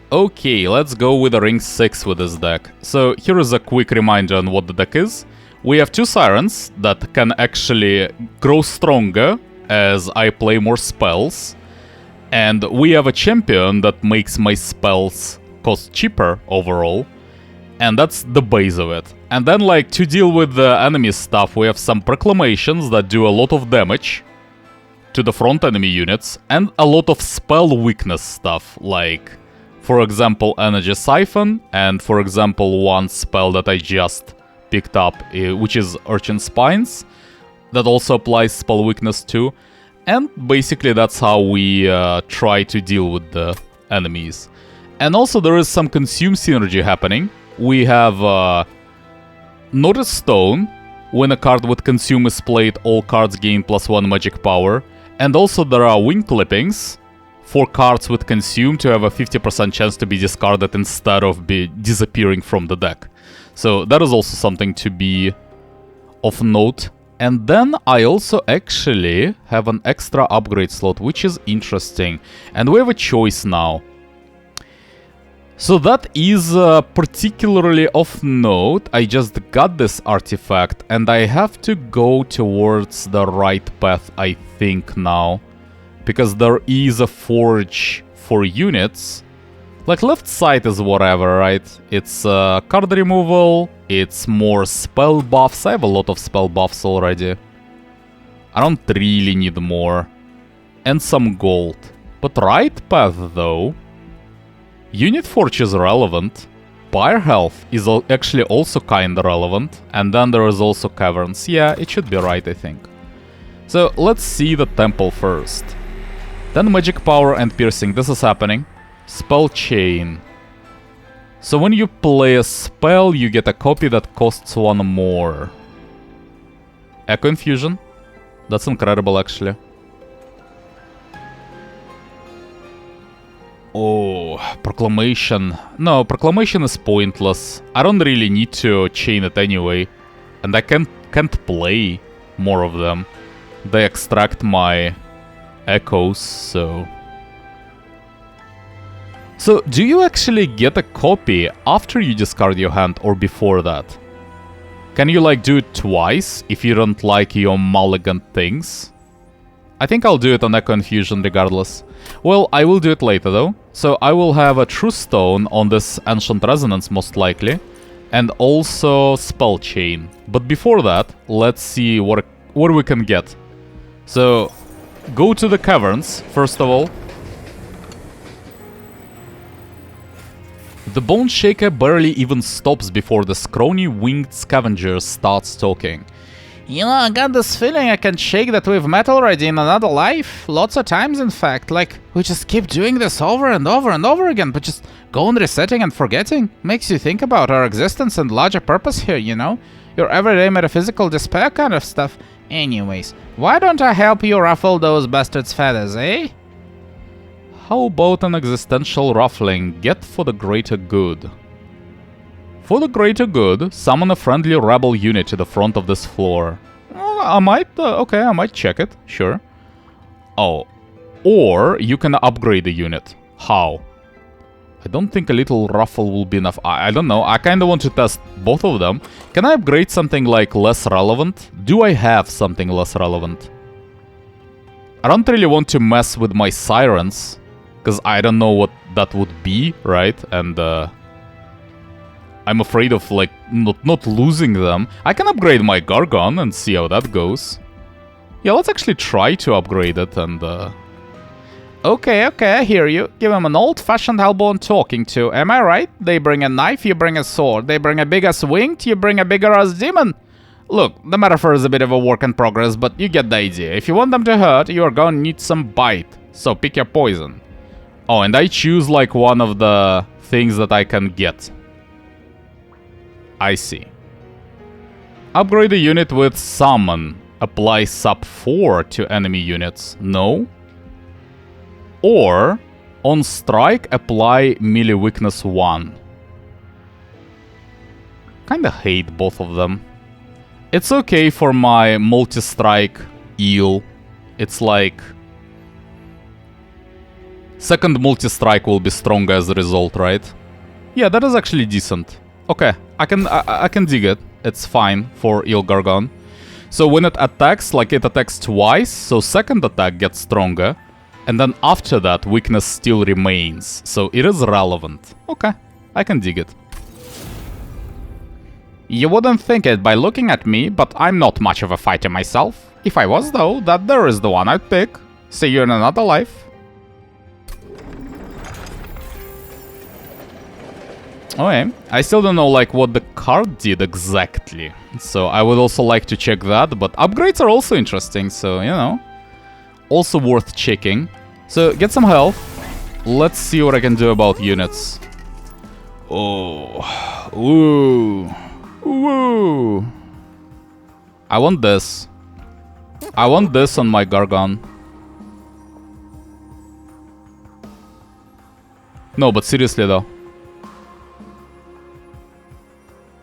Okay, let's go with a ring 6 with this deck. So here is a quick reminder on what the deck is. We have 2 Sirens that can actually grow stronger as I play more spells. And we have a champion that makes my spells cost cheaper overall. And that's the base of it. And then, like, to deal with the enemy stuff, we have some proclamations that do a lot of damage to the front enemy units, and a lot of spell weakness stuff, like, for example, Energy Siphon, and for example, one spell that I just picked up, which is Urchin Spines, that also applies spell weakness too. And basically that's how we try to deal with the enemies. And also there is some consume synergy happening. We have Notice Stone. When a card with consume is played, all cards gain +1 magic power. And also there are wing clippings for cards with consume to have a 50% chance to be discarded instead of be disappearing from the deck. So that is also something to be of note. And then I also actually have an extra upgrade slot, which is interesting. And we have a choice now. So that is particularly of note. I just got this artifact and I have to go towards the right path, I think, now. Because there is a forge for units. Like, left side is whatever, right? It's card removal, it's more spell buffs. I have a lot of spell buffs already. I don't really need more. And some gold. But right path, though... Unit Forge is relevant. Pyre Health is actually also kinda relevant. And then there is also Caverns. Yeah, it should be right, I think. So, let's see the Temple first. Then Magic Power and Piercing. This is happening. Spell Chain. So when you play a spell, you get a copy that costs 1 more. Echo Infusion. That's incredible, actually. Oh, Proclamation. No, Proclamation is pointless. I don't really need to chain it anyway. And I can't play more of them. They extract my echoes, so... So, do you actually get a copy after you discard your hand or before that? Can you, like, do it twice if you don't like your mulligan things? I think I'll do it on Echo Infusion regardless. Well, I will do it later though. So I will have a True Stone on this Ancient Resonance most likely. And also Spell Chain. But before that, let's see what we can get. So, go to the Caverns, first of all. The Bone Shaker barely even stops before the scrawny winged scavenger starts talking. You know, I got this feeling I can shake that we've met already in another life. Lots of times, in fact. Like, we just keep doing this over and over and over again, but just go on resetting and forgetting. Makes you think about our existence and larger purpose here, you know? Your everyday metaphysical despair kind of stuff. Anyways, why don't I help you ruffle those bastards' feathers, eh? How about an existential ruffling? Get for the greater good. For the greater good, summon a friendly rebel unit to the front of this floor. I might, okay, I might check it, sure. Oh, or you can upgrade the unit. How? I don't think a little ruffle will be enough. I don't know, I kinda want to test both of them. Can I upgrade something like less relevant? Do I have something less relevant? I don't really want to mess with my sirens, because I don't know what that would be, right? And, I'm afraid of, like, not losing them. I can upgrade my Gargon and see how that goes. Yeah, let's actually try to upgrade it and, Okay, I hear you. Give him an old-fashioned hellbone talking to. Am I right? They bring a knife, you bring a sword. They bring a big-ass winged, you bring a bigger-ass demon. Look, the metaphor is a bit of a work in progress, but you get the idea. If you want them to hurt, you are gonna need some bite. So pick your poison. Oh, and I choose, like, one of the things that I can get. I see. Upgrade the unit with Summon. Apply sub 4 to enemy units. No. Or, on strike, apply melee weakness 1. Kinda hate both of them. It's okay for my multi-strike eel. It's like... Second multi-strike will be stronger as a result, right? Yeah, that is actually decent. Okay, I can dig it. It's fine for Il Gargon. So when it attacks, like it attacks twice, so second attack gets stronger. And then after that, weakness still remains. So it is relevant. Okay, I can dig it. You wouldn't think it by looking at me, but I'm not much of a fighter myself. If I was though, that there is the one I'd pick. See you in another life. Okay, I still don't know like what the card did exactly. So I would also like to check that, but upgrades are also interesting, so you know. Also worth checking. So get some health. Let's see what I can do about units. Oh, ooh. Woo! I want this. I want this on my Gargon. No, but seriously though.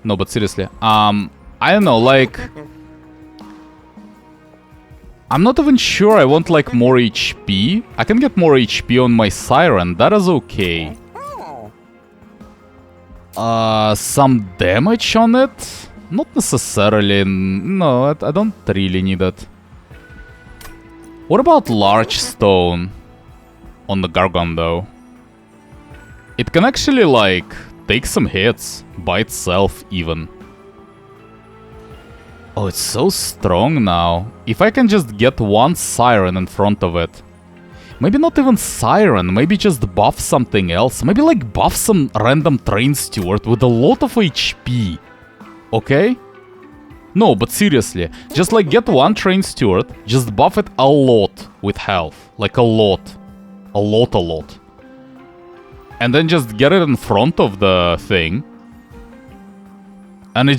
No, but seriously. I don't know, like... I'm not even sure I want, like, more HP. I can get more HP on my Siren. That is okay. Some damage on it? Not necessarily. No, I don't really need it. What about Large Stone on the Gargon, though? It can actually, like, take some hits by itself, even. Oh, it's so strong now. If I can just get one Siren in front of it. Maybe not even Siren, maybe just buff something else. Maybe like buff some random Train Steward with a lot of HP. Okay? No, but seriously, just like get one Train Steward, just buff it a lot with health. Like a lot. A lot. And then just get it in front of the thing. And it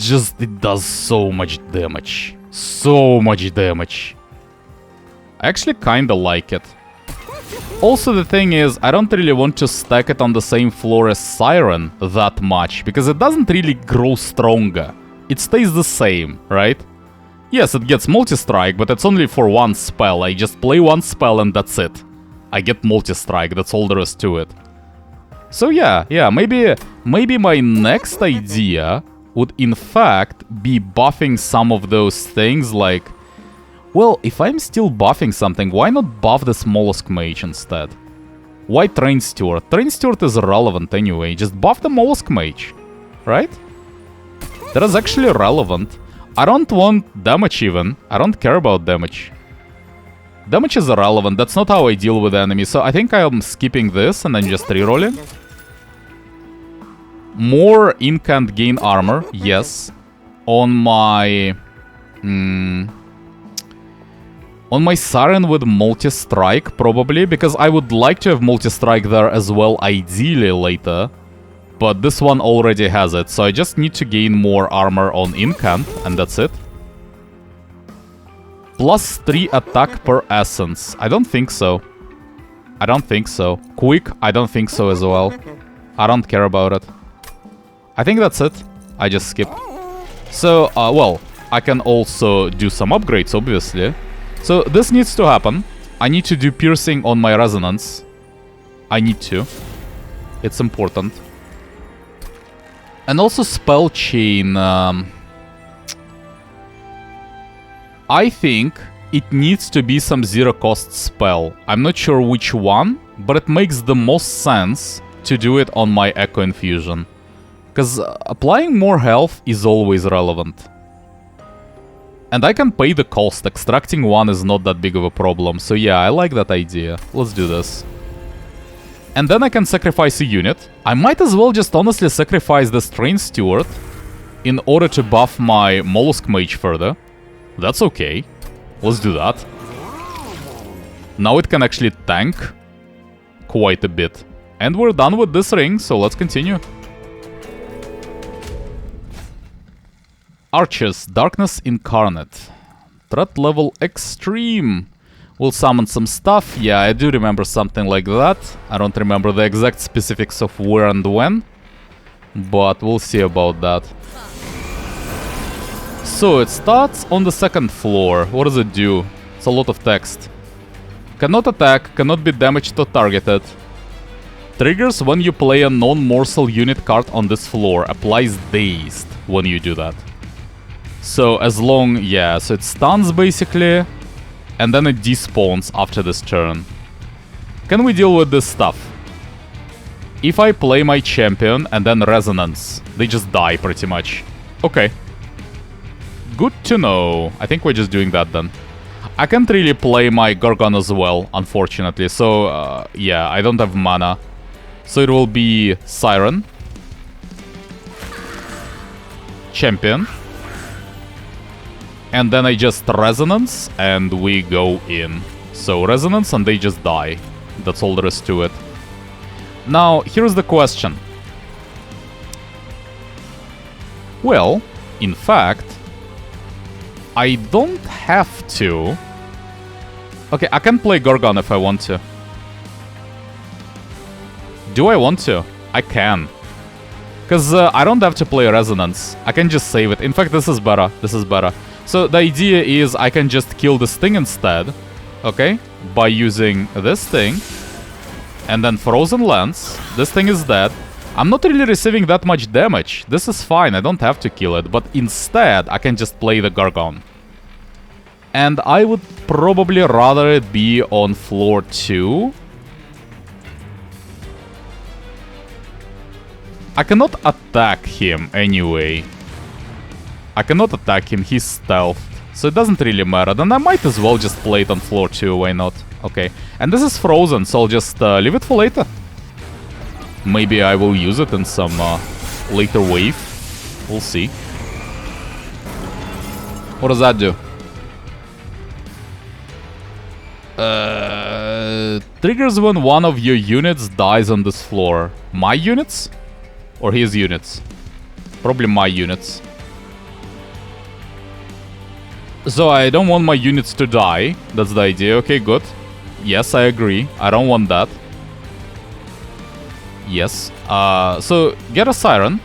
does so much damage. So much damage. I actually kinda like it. Also, the thing is, I don't really want to stack it on the same floor as Siren that much, because it doesn't really grow stronger. It stays the same, right? Yes, it gets multi-strike, but it's only for one spell. I just play one spell and that's it. I get multi-strike, that's all there is to it. So yeah, maybe my next idea would in fact be buffing some of those things like... Well, if I'm still buffing something, why not buff the Mollusk Mage instead? Why Train Steward? Train Steward is irrelevant anyway, just buff the Mollusk Mage, right? That is actually relevant. I don't want damage even, I don't care about damage. Damage is irrelevant, that's not how I deal with enemies, so I think I'm skipping this and then just rerolling. More incant gain armor, yes. On my... on my Siren with multi-strike, probably, because I would like to have multi-strike there as well, ideally later. But this one already has it, so I just need to gain more armor on incant, and that's it. Plus 3 attack per essence. I don't think so. I don't think so. Quick, I don't think so as well. I don't care about it. I think that's it. I just skip. So, well, I can also do some upgrades, obviously. So, this needs to happen. I need to do piercing on my resonance. I need to. It's important. And also spell chain. I think it needs to be some zero-cost spell. I'm not sure which one, but it makes the most sense to do it on my Echo Infusion. Because applying more health is always relevant. And I can pay the cost. Extracting one is not that big of a problem. So yeah, I like that idea. Let's do this. And then I can sacrifice a unit. I might as well just honestly sacrifice the Train Steward in order to buff my Mollusk Mage further. That's okay. Let's do that. Now it can actually tank quite a bit. And we're done with this ring, so let's continue. Archers, Darkness Incarnate. Threat level extreme. We'll summon some stuff. Yeah, I do remember something like that. I don't remember the exact specifics of where and when. But we'll see about that. So, it starts on the second floor. What does it do? It's a lot of text. Cannot attack, cannot be damaged or targeted. Triggers when you play a non-morsel unit card on this floor. Applies dazed when you do that. So as long... yeah, so it stuns basically. And then it despawns after this turn. Can we deal with this stuff? If I play my champion and then resonance, they just die pretty much. Okay. Good to know. I think we're just doing that then. I can't really play my Gorgon as well, unfortunately. So, yeah, I don't have mana. So it will be Siren. Champion. And then I just resonance and we go in. So resonance and they just die. That's all there is to it. Now, here's the question. Well, in fact, I don't have to. Okay, I can play Gorgon if I want to. Do I want to? I can. Because I don't have to play Resonance. I can just save it. In fact, this is better. This is better. So the idea is I can just kill this thing instead. Okay? By using this thing. And then Frozen Lance. This thing is dead. I'm not really receiving that much damage. This is fine. I don't have to kill it. But instead, I can just play the Gargon. And I would probably rather it be on floor 2. I cannot attack him anyway. I cannot attack him. He's stealthed. So it doesn't really matter. Then I might as well just play it on floor 2. Why not? Okay. And this is frozen, so I'll just leave it for later. Maybe I will use it in some later wave. We'll see. What does that do? Triggers when one of your units dies on this floor. My units? Or his units? Probably my units. So I don't want my units to die. That's the idea. Okay, good. Yes, I agree. I don't want that. Yes. So get a Siren.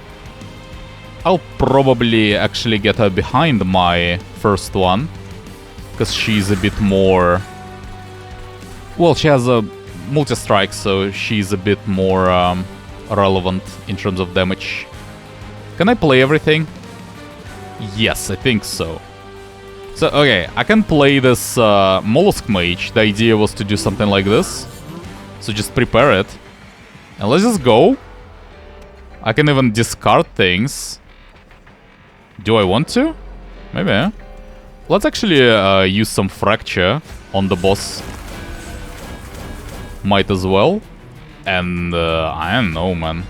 I'll probably actually get her behind my first one. Because she's a bit more... Well, she has a multi-strike, so she's a bit more relevant in terms of damage. Can I play everything? Yes, I think so. So, okay, I can play this Mollusk Mage. The idea was to do something like this. So just prepare it. And let's just go. I can even discard things. Do I want to? Maybe. Let's actually use some Fracture on the boss. Might as well. And I don't know, man.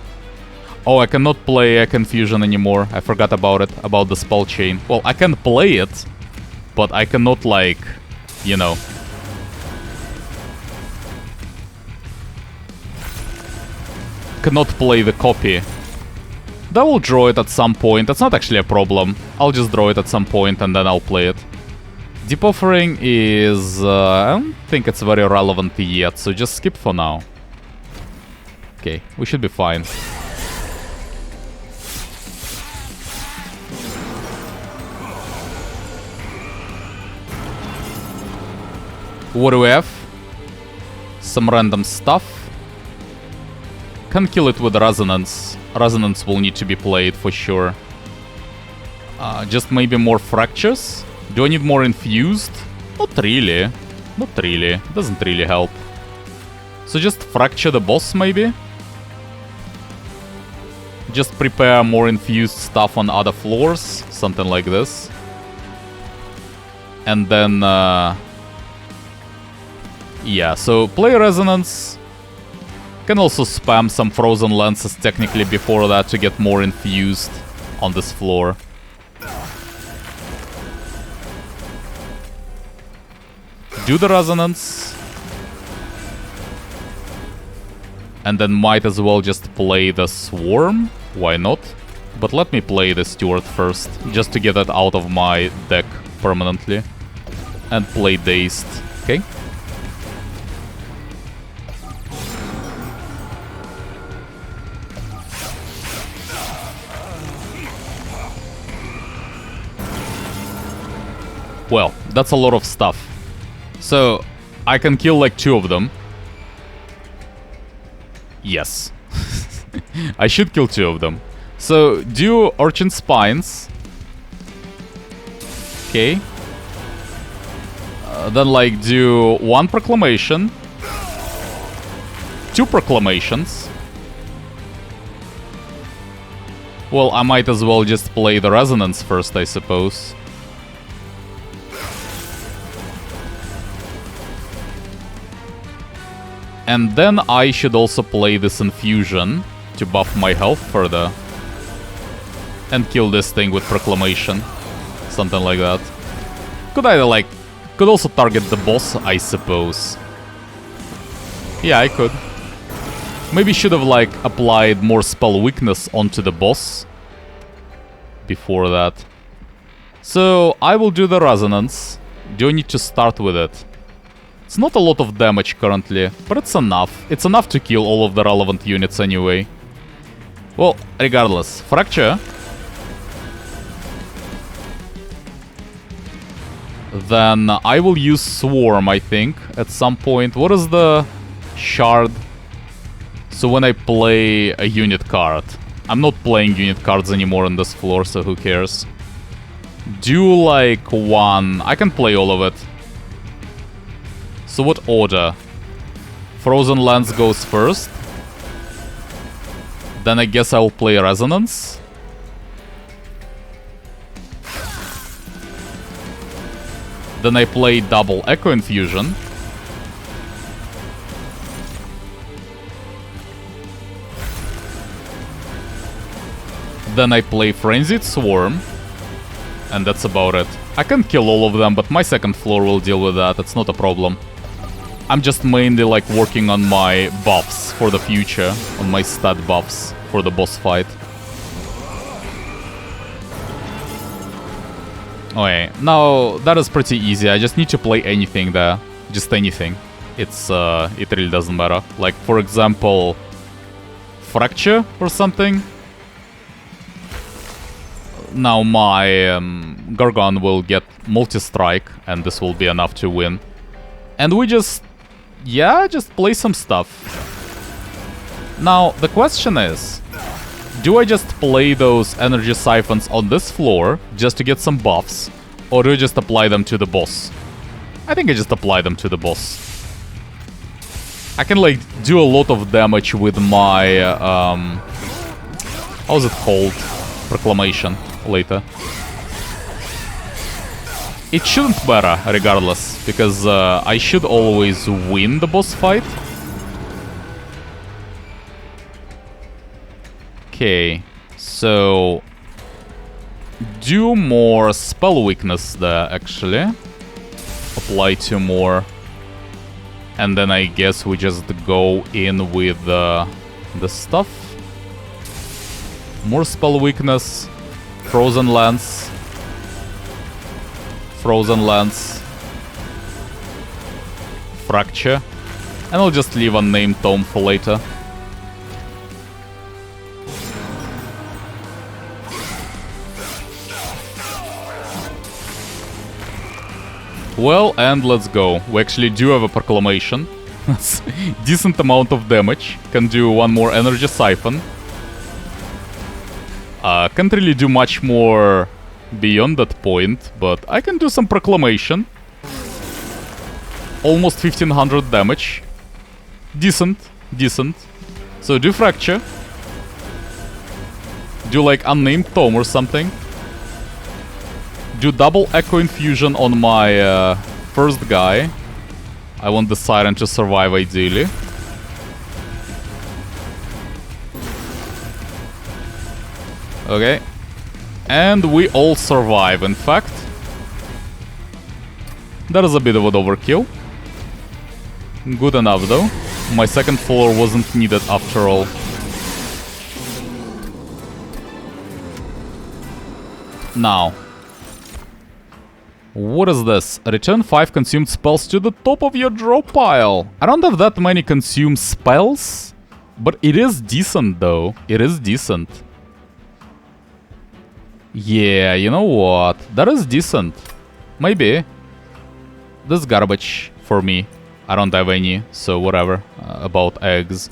Oh, I cannot play Confusion anymore. I forgot about it, about the spell chain. Well, I can play it, but I cannot, like, you know. Cannot play the copy. I will draw it at some point. That's not actually a problem. I'll just draw it at some point and then I'll play it. Deep Offering is... I don't think it's very relevant yet, so just skip for now. Okay, we should be fine. What do we have? Some random stuff. Can kill it with Resonance. Resonance will need to be played for sure. Just maybe more Fractures? Do I need more Infused? Not really. Not really. It doesn't really help. So just Fracture the boss maybe? Just prepare more Infused stuff on other floors. Something like this. And then... yeah, so play Resonance. Can also spam some Frozen Lances technically before that to get more Infused on this floor. Do the Resonance. And then might as well just play the Swarm. Why not? But let me play the Steward first, just to get it out of my deck permanently. And play Dazed. Okay? Well, that's a lot of stuff. So, I can kill like 2 of them. Yes. I should kill 2 of them. So, do Urchin Spines. Okay. Then, like, do 1 Proclamation. 2 Proclamations. Well, I might as well just play the Resonance first, I suppose. And then I should also play this Infusion to buff my health further. And kill this thing with Proclamation. Something like that. Could either, like... Could also target the boss, I suppose. Yeah, I could. Maybe should have, like, applied more spell weakness onto the boss before that. So, I will do the Resonance. Do I need to start with it? It's not a lot of damage currently, but it's enough. It's enough to kill all of the relevant units anyway. Well, regardless. Fracture. Then I will use Swarm, I think, at some point. What is the Shard? So when I play a unit card. I'm not playing unit cards anymore on this floor, so who cares? Do like 1. I can play all of it. So what order? Frozen Lands goes first. Then I guess I'll play Resonance. Then I play double Echo Infusion. Then I play Frenzied Swarm. And that's about it. I can kill all of them, but my second floor will deal with that. It's not a problem. I'm just mainly like working on my buffs for the future. On my stat buffs for the boss fight. Okay, now that is pretty easy. I just need to play anything there. Just anything. It really doesn't matter. Like, for example, Fracture or something. Now my Gargon will get multi-strike, and this will be enough to win. And we just... yeah, just play some stuff. Now, the question is... do I just play those energy siphons on this floor just to get some buffs? Or do I just apply them to the boss? I think I just apply them to the boss. I can, like, do a lot of damage with my... how's it called? Proclamation later. It shouldn't matter, regardless, because I should always win the boss fight. Okay, so... do more spell weakness there, actually. Apply 2 more. And then I guess we just go in with the stuff. More spell weakness. Frozen Lance. Frozen Lance. Fracture. And I'll just leave Unnamed Tome for later. Well, and let's go. We actually do have a Proclamation. That's decent amount of damage. Can do 1 more Energy Siphon. Can't really do much more beyond that point, but I can do some Proclamation. Almost 1500 damage. Decent, decent. So do Fracture. Do like Unnamed Tome or something. Do double Echo Infusion on my first guy. I want the Siren to survive ideally. Okay. And we all survive, in fact. That is a bit of an overkill. Good enough, though. My second floor wasn't needed after all. Now. What is this? Return 5 consumed spells to the top of your draw pile. I don't have that many consumed spells. But it is decent, though. It is decent. Yeah, you know what? That is decent. Maybe. This is garbage for me. I don't have any, so whatever about eggs.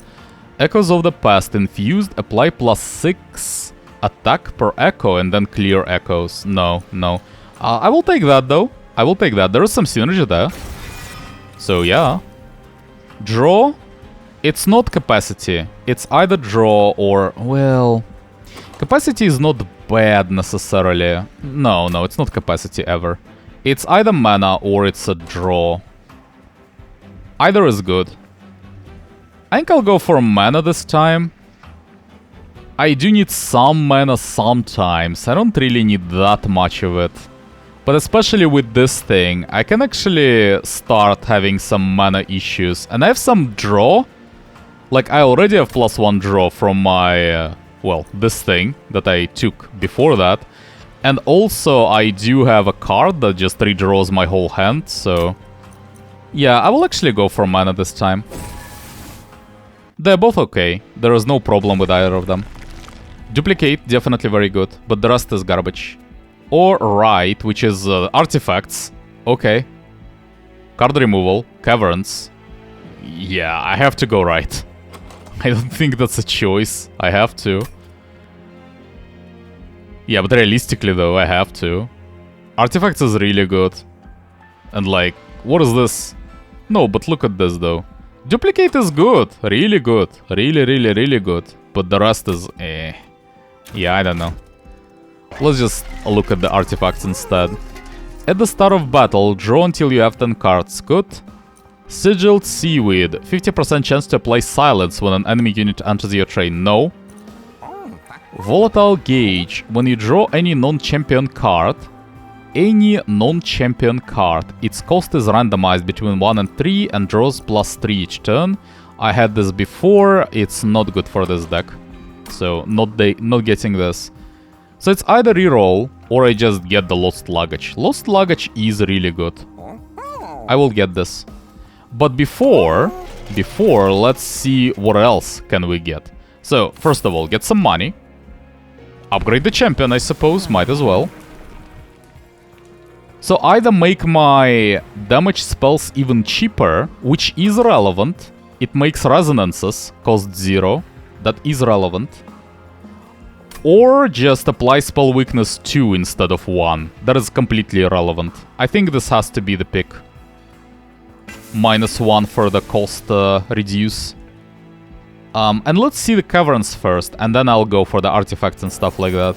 Echoes of the Past infused, apply +6 attack per echo and then clear echoes. No, no. I will take that though. I will take that. There is some synergy there. So yeah. Draw. It's not capacity. It's either draw or, well... Capacity is not bad necessarily. No, it's not capacity ever. It's either mana or it's a draw. Either is good. I think I'll go for mana this time. I do need some mana sometimes. I don't really need that much of it. But especially with this thing, I can actually start having some mana issues. And I have some draw. Like, I already have +1 draw from my, well, this thing that I took before that. And also, I do have a card that just redraws my whole hand, so... Yeah, I will actually go for mana this time. They're both okay. There is no problem with either of them. Duplicate, definitely very good, but the rest is garbage. Or Right, which is artifacts. Okay. Card removal, Caverns. Yeah, I have to go Right. I don't think that's a choice. I have to. Yeah, but realistically though, I have to. Artifacts is really good. And like, what is this? No, but look at this though. Duplicate is good. Really good. Really, really, really good. But the rest is eh. Yeah, I don't know. Let's just look at the artifacts instead. At the start of battle, draw until you have 10 cards. Good. Sigilled Seaweed. 50% chance to apply silence when an enemy unit enters your train. No. Volatile Gauge. When you draw any non-champion card, its cost is randomized between 1 and 3 and draws +3 each turn. I had this before. It's not good for this deck. So, not getting this. So it's either reroll or I just get the Lost Luggage. Lost Luggage is really good. I will get this. But before, let's see what else can we get. So, first of all, get some money. Upgrade the champion, I suppose, might as well. So either make my damage spells even cheaper, which is relevant. It makes resonances, cost 0. That is relevant. Or just apply spell weakness 2 instead of 1. That is completely irrelevant. I think this has to be the pick. -1 for the cost reduce. And let's see the caverns first, and then I'll go for the artifacts and stuff like that.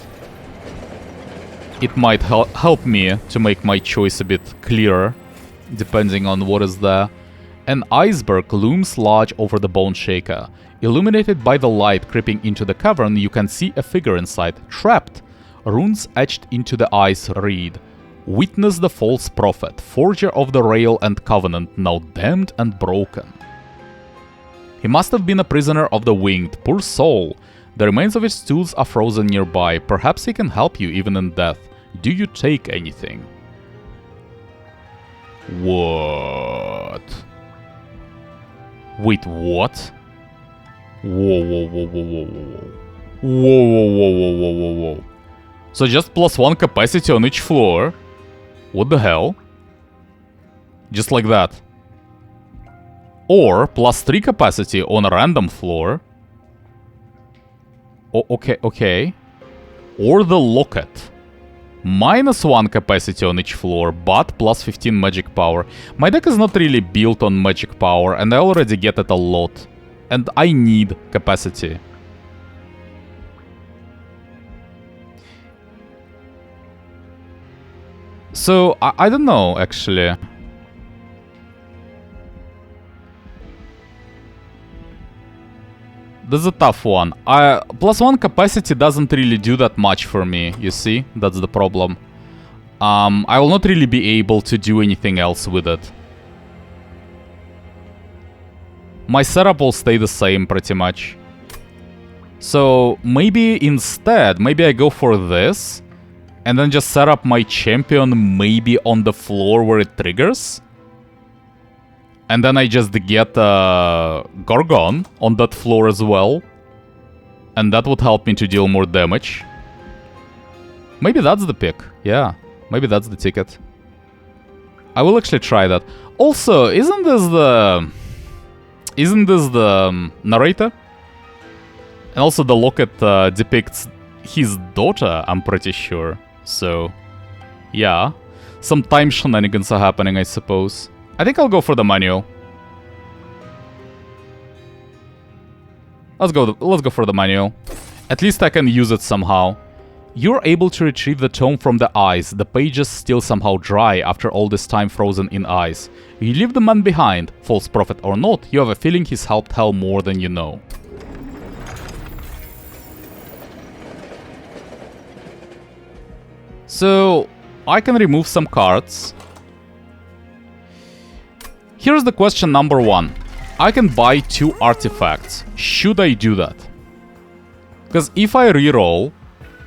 It might help me to make my choice a bit clearer, depending on what is there. An iceberg looms large over the Bone Shaker. Illuminated by the light creeping into the cavern, you can see a figure inside, trapped. Runes etched into the ice read, "Witness the false prophet, forger of the rail and covenant, now damned and broken." He must have been a prisoner of the winged, poor soul. The remains of his tools are frozen nearby. Perhaps he can help you even in death. Do you take anything? What? Wait, what? Whoa, whoa, whoa, whoa, whoa, whoa. Whoa, whoa, whoa, whoa, whoa, whoa, whoa. So just +1 capacity on each floor? What the hell? Just like that. Or +3 capacity on a random floor. Oh, okay. Or the locket. -1 capacity on each floor, but +15 magic power. My deck is not really built on magic power, and I already get it a lot. And I need capacity. So, I don't know, actually. This is a tough one. +1 capacity doesn't really do that much for me, you see? That's the problem. I will not really be able to do anything else with it. My setup will stay the same, pretty much. So, maybe instead, maybe I go for this, and then just set up my champion maybe on the floor where it triggers. And then I just get Gorgon on that floor as well. And that would help me to deal more damage. Maybe that's the pick. Yeah, maybe that's the ticket. I will actually try that. Also, isn't this the narrator? And also the locket depicts his daughter, I'm pretty sure. So, yeah. Some time shenanigans are happening, I suppose. I think I'll go for the manual. Let's go for the manual. At least I can use it somehow. You're able to retrieve the tome from the ice. The pages still somehow dry after all this time frozen in ice. You leave the man behind. False prophet or not, you have a feeling he's helped hell more than you know. So, I can remove some cards. Here's the question number 1. I can buy 2 artifacts. Should I do that? Because if I reroll,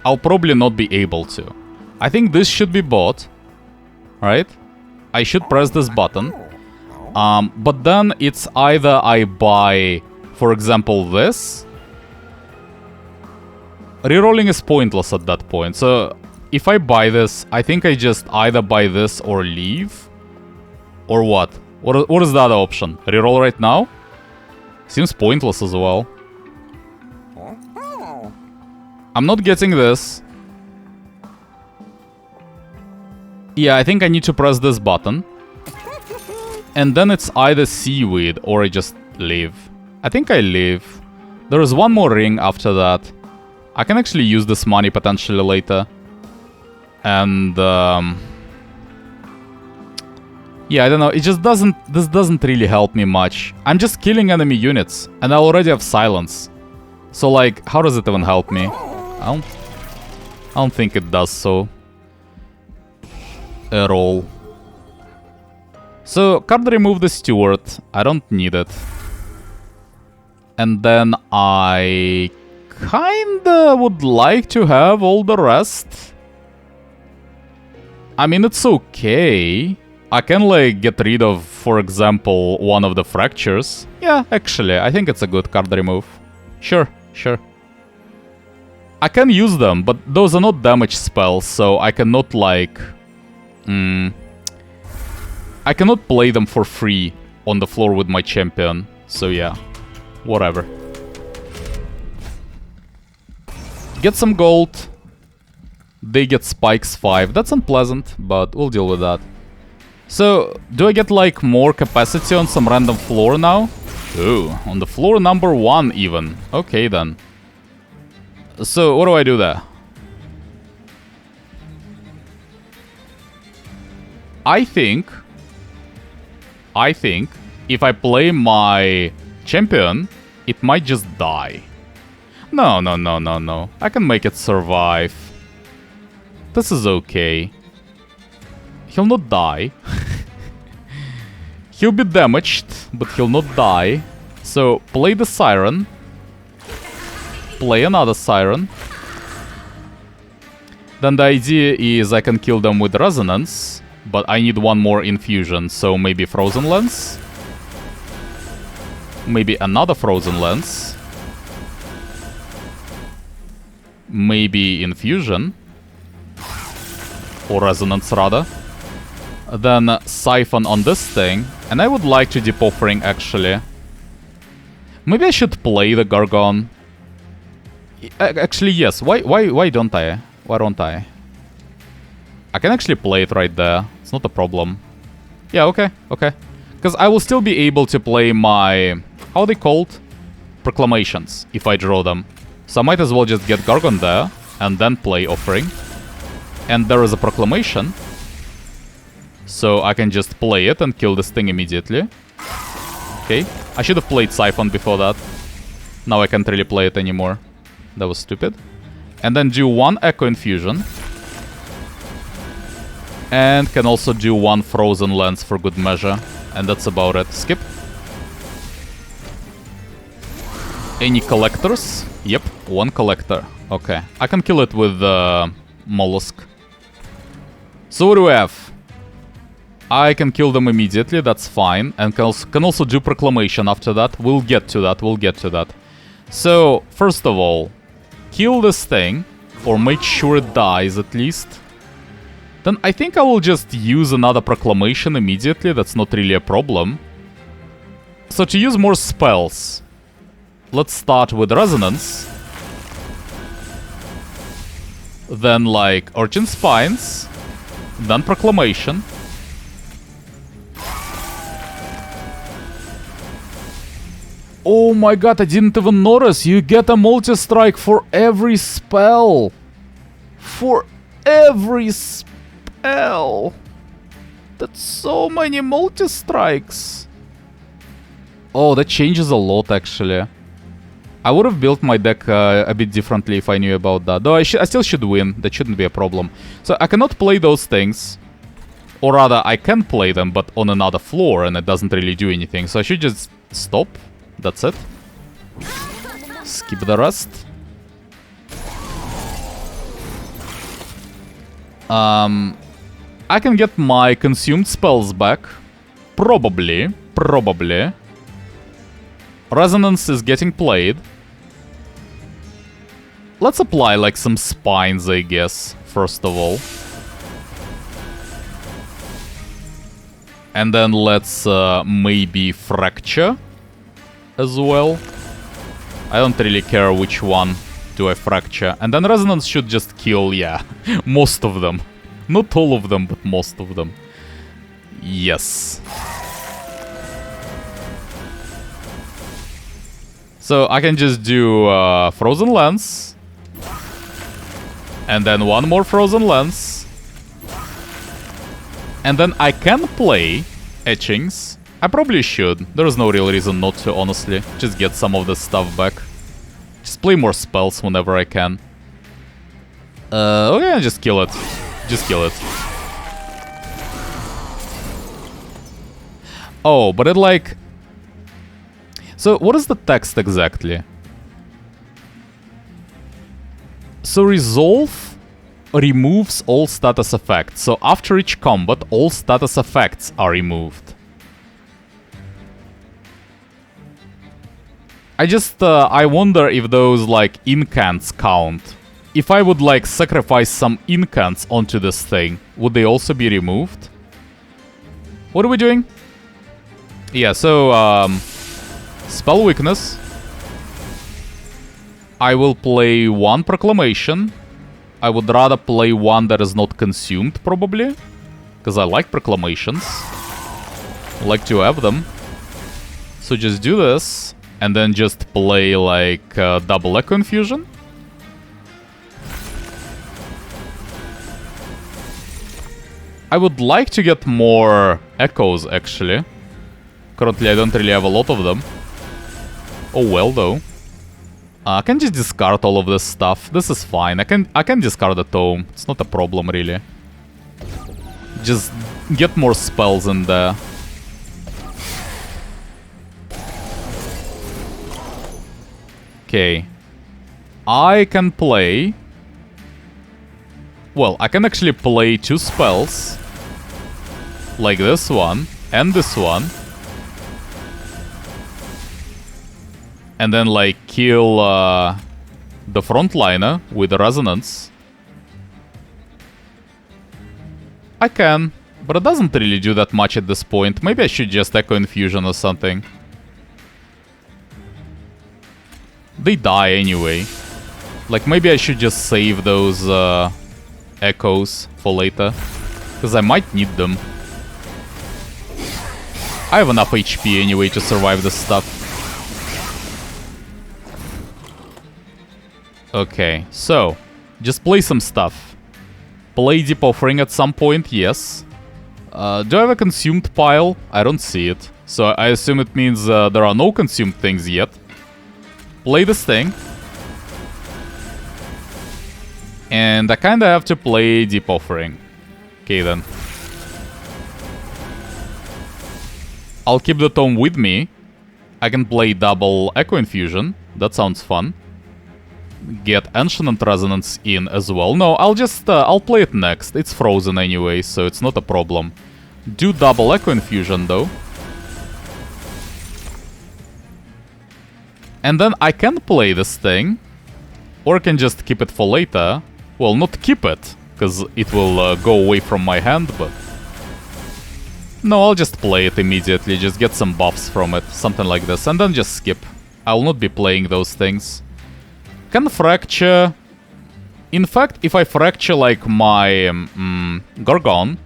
I'll probably not be able to. I think this should be bought. Right? I should press this button. But then it's either I buy, for example, this. Rerolling is pointless at that point. So if I buy this, I think I just either buy this or leave. Or what? What is the other option? Reroll right now? Seems pointless as well. I'm not getting this. Yeah, I think I need to press this button. And then it's either seaweed or I just leave. I think I leave. There is one more ring after that. I can actually use this money potentially later. And yeah, I don't know, it just doesn't, this doesn't really help me much. I'm just killing enemy units, and I already have silence. So like, how does it even help me? I don't think it does so. At all. So, card remove the steward, I don't need it. And then I kinda would like to have all the rest. I mean, it's okay. I can, like, get rid of, for example, one of the fractures. Yeah, actually, I think it's a good card remove. Sure, sure. I can use them, but those are not damage spells, so I cannot, like... I cannot play them for free on the floor with my champion. So yeah, whatever. Get some gold. They get spikes 5. That's unpleasant, but we'll deal with that. So, do I get like more capacity on some random floor now? Ooh, on the floor number 1 even. Okay then. So, what do I do there? I think if I play my champion, it might just die. No, no, no, no, no. I can make it survive. This is okay. He'll not die. He'll be damaged, but he'll not die. So, play the Siren. Play another Siren. Then the idea is I can kill them with Resonance, but I need one more infusion, so maybe Frozen Lens. Maybe another Frozen Lens. Maybe Infusion. Or Resonance, rather. Then Siphon on this thing. And I would like to Deep Offering, actually. Maybe I should play the Gargon. Actually, yes. Why don't I? Why don't I? I can actually play it right there. It's not a problem. Yeah, okay, okay. Because I will still be able to play my... How are they called? Proclamations, if I draw them. So I might as well just get Gargon there, and then play Offering. And there is a Proclamation. So I can just play it and kill this thing immediately. Okay. I should have played Siphon before that. Now I can't really play it anymore. That was stupid. And then do one Echo Infusion. And can also do one Frozen Lens for good measure. And that's about it. Skip. Any collectors? Yep, one collector. Okay. I can kill it with Mollusk. So what do we have? I can kill them immediately, that's fine. And can also do Proclamation after that. We'll get to that, we'll get to that. So, first of all, kill this thing. Or make sure it dies at least. Then I think I will just use another Proclamation immediately. That's not really a problem. So to use more spells, let's start with Resonance. then like Urchin Spines, then Proclamation. Oh my god, I didn't even notice. You get a multi-strike for every spell. For every spell. That's so many multi-strikes. Oh, that changes a lot, actually. I would have built my deck a bit differently if I knew about that. Though I still should win. That shouldn't be a problem. So I cannot play those things. Or rather, I can play them, but on another floor, and it doesn't really do anything. So I should just stop. That's it. Skip the rest. I can get my consumed spells back. Probably. Resonance is getting played. Let's apply like some spines, I guess, first of all. And then let's maybe fracture as well. I don't really care which one do I fracture. And then resonance should just kill, yeah, most of them. Not all of them, but most of them. Yes. So I can just do Frozen Lens. And then one more Frozen Lens. And then I can play Etchings. I probably should. There's no real reason not to, honestly. Just get some of the stuff back. Just play more spells whenever I can. Okay, just kill it. Just kill it. Oh, but it like... So, what is the text exactly? So, Resolve removes all status effects. So, after each combat, all status effects are removed. I just, I wonder if those, like, incants count. If I would, like, sacrifice some incants onto this thing, would they also be removed? What are we doing? Yeah, so, Spell Weakness. I will play one Proclamation. I would rather play one that is not consumed, probably. Because I like Proclamations. I like to have them. So just do this. And then just play, like, double Echo Infusion. I would like to get more Echoes, actually. Currently, I don't really have a lot of them. Oh well, though. I can just discard all of this stuff. This is fine. I can discard the Tome. It's not a problem, really. Just get more spells in there. Okay. I can play... Well, I can actually play two spells. Like this one and this one. And then, like, kill the frontliner with the resonance. I can, but it doesn't really do that much at this point. Maybe I should just Echo Infusion or something. They die anyway. Like, maybe I should just save those Echoes for later. Because I might need them. I have enough HP anyway to survive this stuff. Okay, so, just play some stuff. Play Deep Offering at some point, yes. Do I have a consumed pile? I don't see it. So I assume it means there are no consumed things yet. Play this thing. And I kinda have to play Deep Offering. Okay then. I'll keep the Tome with me. I can play double Echo Infusion. That sounds fun. Get Ancient Resonance in as well. No, I'll just, I'll play it next. It's frozen anyway, so it's not a problem. Do double Echo Infusion, though. And then I can play this thing. Or I can just keep it for later. Well, not keep it, because it will go away from my hand, but... No, I'll just play it immediately, just get some buffs from it, something like this, and then just skip. I'll not be playing those things. Can fracture In fact, if I fracture like my Gorgon,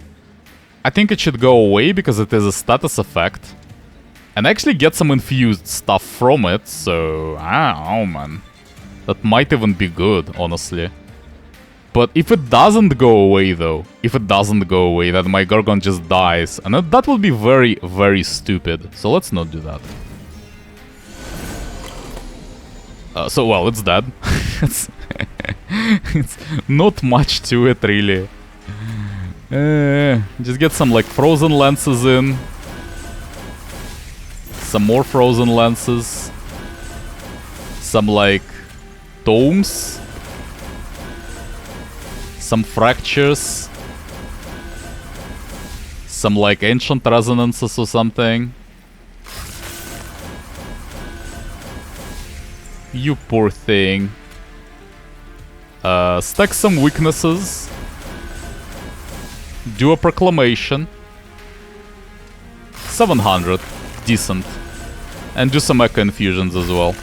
I think it should go away because it is a status effect. And actually get some infused stuff from it, so I don't know, man. That might even be good, honestly. But if it doesn't go away though, then my Gorgon just dies. And that would be very, very stupid. So let's not do that. So, well, it's dead. It's not much to it, really. Just get some, like, frozen lances in. Some more frozen lances. Some, like, tomes. Some fractures. Some, like, ancient resonances or something. You poor thing. Stack some weaknesses. Do a proclamation. 700. Decent. And do some echo infusions as well.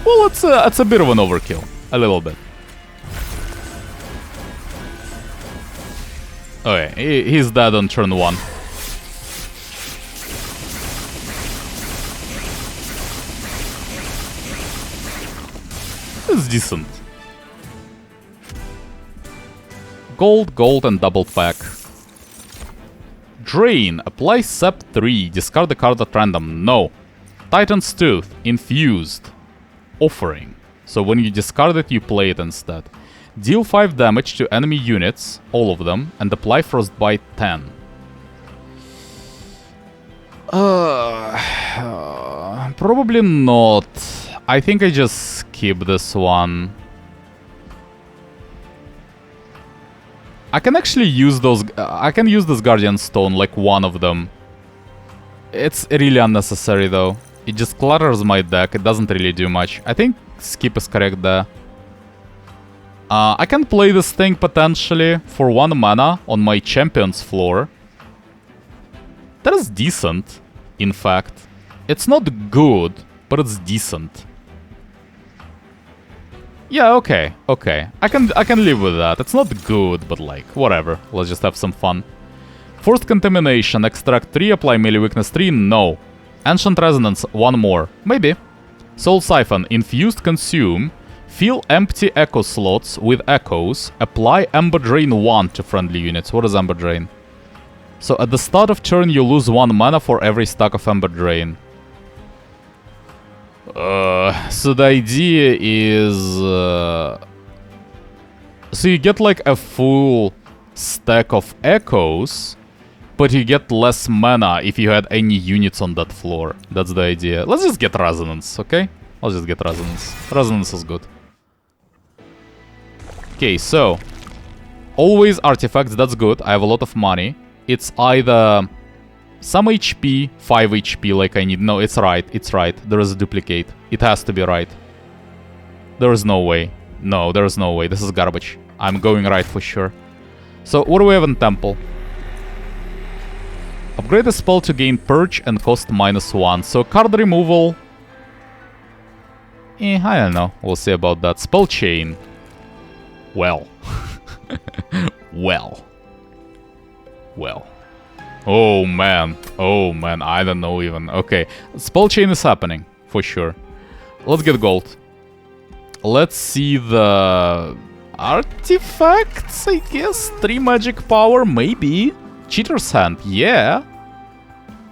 Well, it's a bit of an overkill. A little bit. Okay, he's dead on turn 1. It's decent. Gold, gold, and double pack. Drain. Apply Sep 3. Discard the card at random. No. Titan's Tooth. Infused. Offering. So when you discard it, you play it instead. Deal 5 damage to enemy units, all of them, and apply Frostbite 10. Probably not. I think I just skip this one. I can actually use those... I can use this Guardian Stone, like one of them. It's really unnecessary though. It just clutters my deck, it doesn't really do much. I think skip is correct there. I can play this thing potentially for 1 mana on my champion's floor. That is decent, in fact. It's not good, but it's decent. Yeah, okay, okay. I can live with that. It's not good, but like, whatever. Let's just have some fun. Forced Contamination, extract 3, apply melee weakness 3, no. Ancient Resonance, 1 more. Maybe. Soul Siphon, infused consume. Fill empty echo slots with echoes. Apply Ember Drain 1 to friendly units. What is Ember Drain? So at the start of turn you lose 1 mana for every stack of Ember Drain. So the idea is... so you get like a full stack of echoes, but you get less mana if you had any units on that floor. That's the idea. Let's just get Resonance, okay? Let's just get Resonance. Resonance is good. Okay, so... always artifacts, that's good. I have a lot of money. It's either... some HP, 5 HP like I need. No, it's right, it's right. There is a duplicate. It has to be right. There is no way. No, there is no way. This is garbage. I'm going right for sure. So, what do we have in Temple? Upgrade the spell to gain Purge and cost -1. So, card removal... I don't know. We'll see about that. Spell Chain. Well. Well. Oh man, I don't know even. Okay, Spell Chain is happening, for sure. Let's get gold. Let's see the... artifacts, I guess? 3 magic power, maybe? Cheater's Hand, yeah.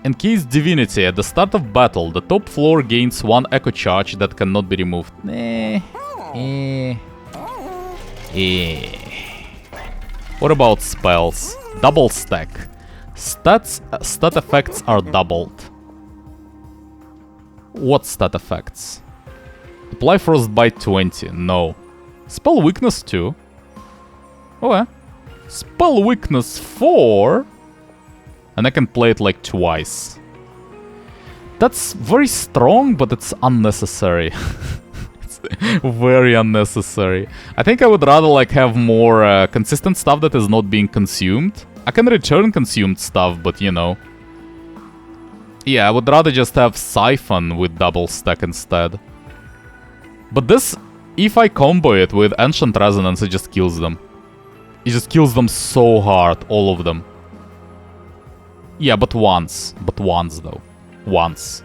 Encased Divinity, at the start of battle, the top floor gains 1 echo charge that cannot be removed. What about spells? Double stack. Stat effects are doubled. What stat effects? Apply Frostbite 20. No. Spell Weakness 2. Okay. Spell Weakness 4. And I can play it like twice. That's very strong, but it's unnecessary. It's very unnecessary. I think I would rather like have more consistent stuff that is not being consumed. I can return consumed stuff, but you know. Yeah, I would rather just have Siphon with double stack instead. But this if I combo it with Ancient Resonance, it just kills them. It just kills them so hard, all of them. Yeah, but once. But once, though. Once.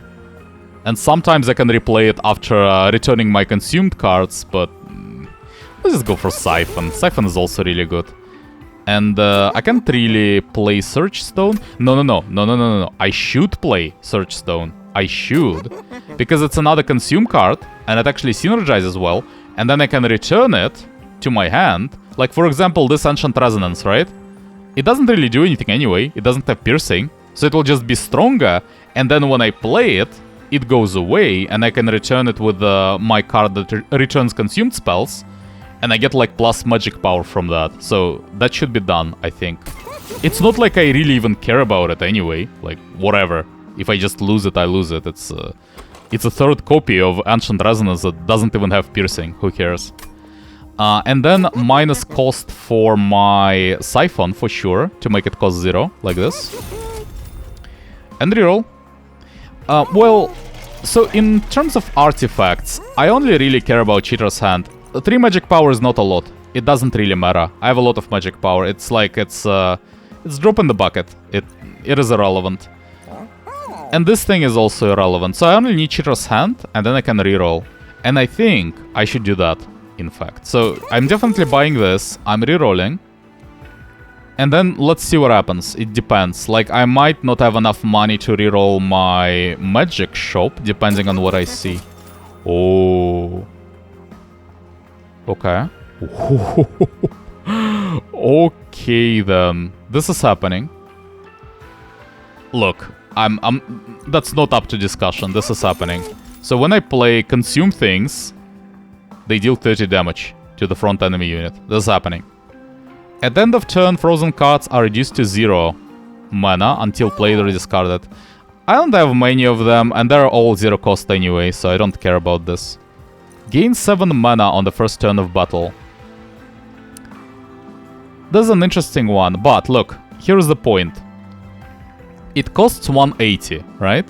And sometimes I can replay it after returning my consumed cards, but... let's just go for Siphon. Siphon is also really good. And I can't really play Search Stone. No. I should play Search Stone. I should. Because it's another consume card, and it actually synergizes well. And then I can return it to my hand. Like, for example, this Ancient Resonance, right? It doesn't really do anything anyway. It doesn't have piercing. So it will just be stronger. And then when I play it, it goes away. And I can return it with my card that returns consumed spells. And I get like plus magic power from that. So that should be done, I think. It's not like I really even care about it anyway. Like, whatever. If I just lose it, I lose it. It's a third copy of Ancient Resonance that doesn't even have piercing. Who cares? And then minus cost for my Siphon, for sure, to make it cost 0, like this. And reroll. Well, so in terms of artifacts, I only really care about Cheater's Hand. 3 magic power is not a lot. It doesn't really matter. I have a lot of magic power. It's like it's drop in the bucket. It is irrelevant. And this thing is also irrelevant. So I only need Cheater's Hand, and then I can reroll. And I think I should do that, in fact. So I'm definitely buying this. I'm rerolling. And then let's see what happens. It depends. Like, I might not have enough money to reroll my magic shop, depending on what I see. Oh. Okay. Okay, then. This is happening. Look, that's not up to discussion. This is happening. So when I play consume things, they deal 30 damage to the front enemy unit. This is happening. At the end of turn, frozen cards are reduced to 0 mana until played or discarded. I don't have many of them, and they're all 0 cost anyway, so I don't care about this. Gain 7 mana on the first turn of battle. This is an interesting one, but look, here's the point. It costs 180, right?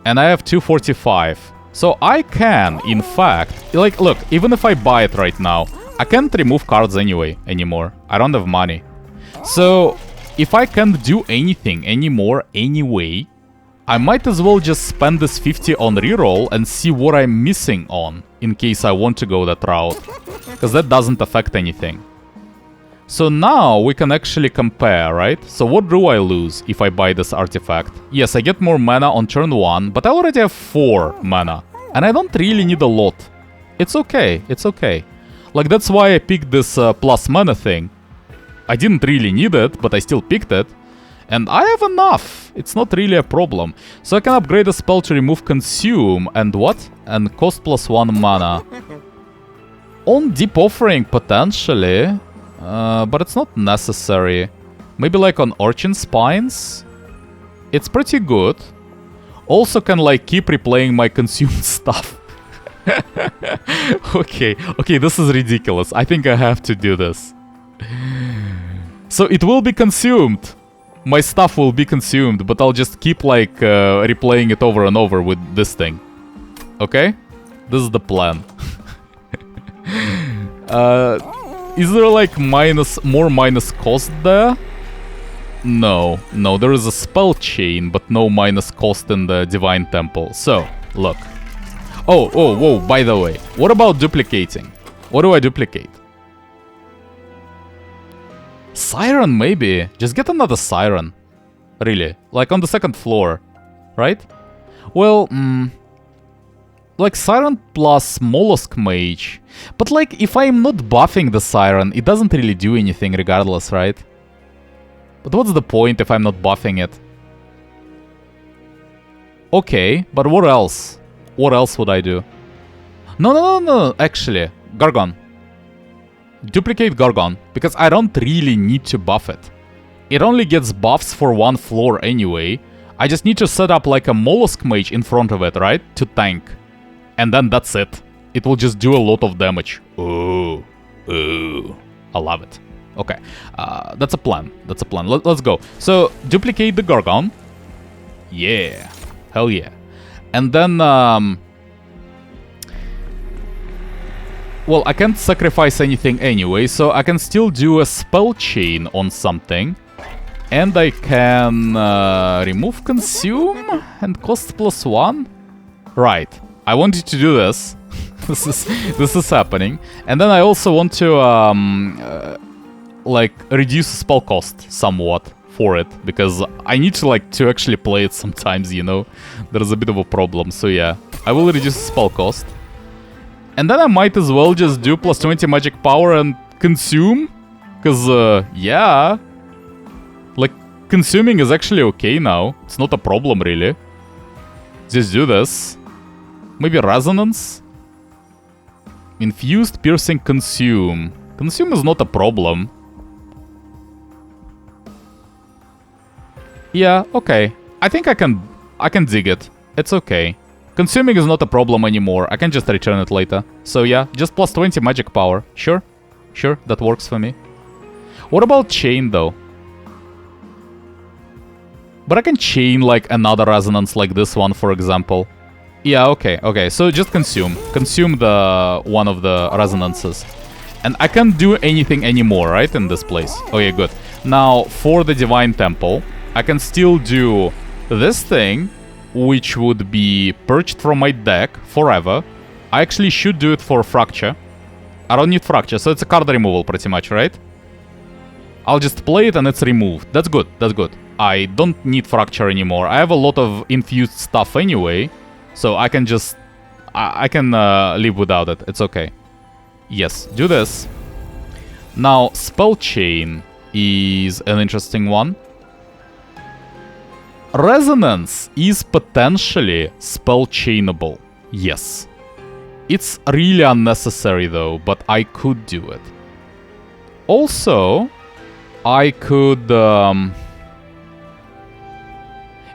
And I have 245. So I can, in fact, like, look, even if I buy it right now, I can't remove cards anymore. I don't have money. So if I can't do anything anymore anyway, I might as well just spend this 50 on reroll and see what I'm missing on, in case I want to go that route. Because that doesn't affect anything. So now we can actually compare, right? So what do I lose if I buy this artifact? Yes, I get more mana on turn 1, but I already have 4 mana. And I don't really need a lot. It's okay, it's okay. Like, that's why I picked this plus mana thing. I didn't really need it, but I still picked it. And I have enough. It's not really a problem. So I can upgrade a spell to remove consume and what? And cost plus 1 mana. On Deep Offering, potentially. But it's not necessary. Maybe like on Orchin Spines? It's pretty good. Also can like keep replaying my consumed stuff. Okay, this is ridiculous. I think I have to do this. So it will be consumed. My stuff will be consumed, but I'll just keep like replaying it over and over with this thing. Okay? This is the plan. Is there like more minus cost there? No, there is a spell chain, but no minus cost in the Divine Temple. So, look. Oh, whoa, by the way. What about duplicating? What do I duplicate? Siren, maybe. Just get another Siren. Really. Like on the second floor. Right? Well, like Siren plus Mollusk Mage. But like, if I'm not buffing the Siren, it doesn't really do anything regardless, right? But what's the point if I'm not buffing it? Okay, but what else? What else would I do? No, actually. Gargon. Duplicate Gargon, because I don't really need to buff it. It only gets buffs for 1 floor anyway. I just need to set up like a Mollusk Mage in front of it, right? To tank. And then that's it. It will just do a lot of damage. Ooh. I love it. Okay. That's a plan. Let's go. So, duplicate the Gargon. Yeah. Hell yeah. And then, Well, I can't sacrifice anything anyway, so I can still do a spell chain on something. And I can remove consume and cost +1. Right. I want you to do this. this is happening. And then I also want to like reduce spell cost somewhat for it, because I need to like to actually play it sometimes, you know. There's a bit of a problem. So yeah, I will reduce spell cost. And then I might as well just do +20 magic power and consume, because yeah, like consuming is actually okay now. It's not a problem really. Just do this. Maybe resonance. Infused, piercing, consume. Consume is not a problem. Yeah, okay. I think I can dig it. It's okay. Consuming is not a problem anymore. I can just return it later. So yeah, just +20 magic power. Sure. Sure, that works for me. What about chain though? But I can chain like another resonance like this one, for example. Yeah, okay, okay. So just consume. Consume the one of the resonances. And I can't do anything anymore, right, in this place? Okay, good. Now, for the Divine Temple, I can still do this thing, which would be purged from my deck forever. I actually should do it for Fracture. I don't need Fracture, so it's a card removal pretty much, right? I'll just play it and it's removed. That's good, that's good. I don't need Fracture anymore. I have a lot of infused stuff anyway, so I can just... I can live without it. It's okay. Yes, do this. Now, Spell Chain is an interesting one. Resonance is potentially spell chainable. Yes. It's really unnecessary though, but I could do it. Also, I could...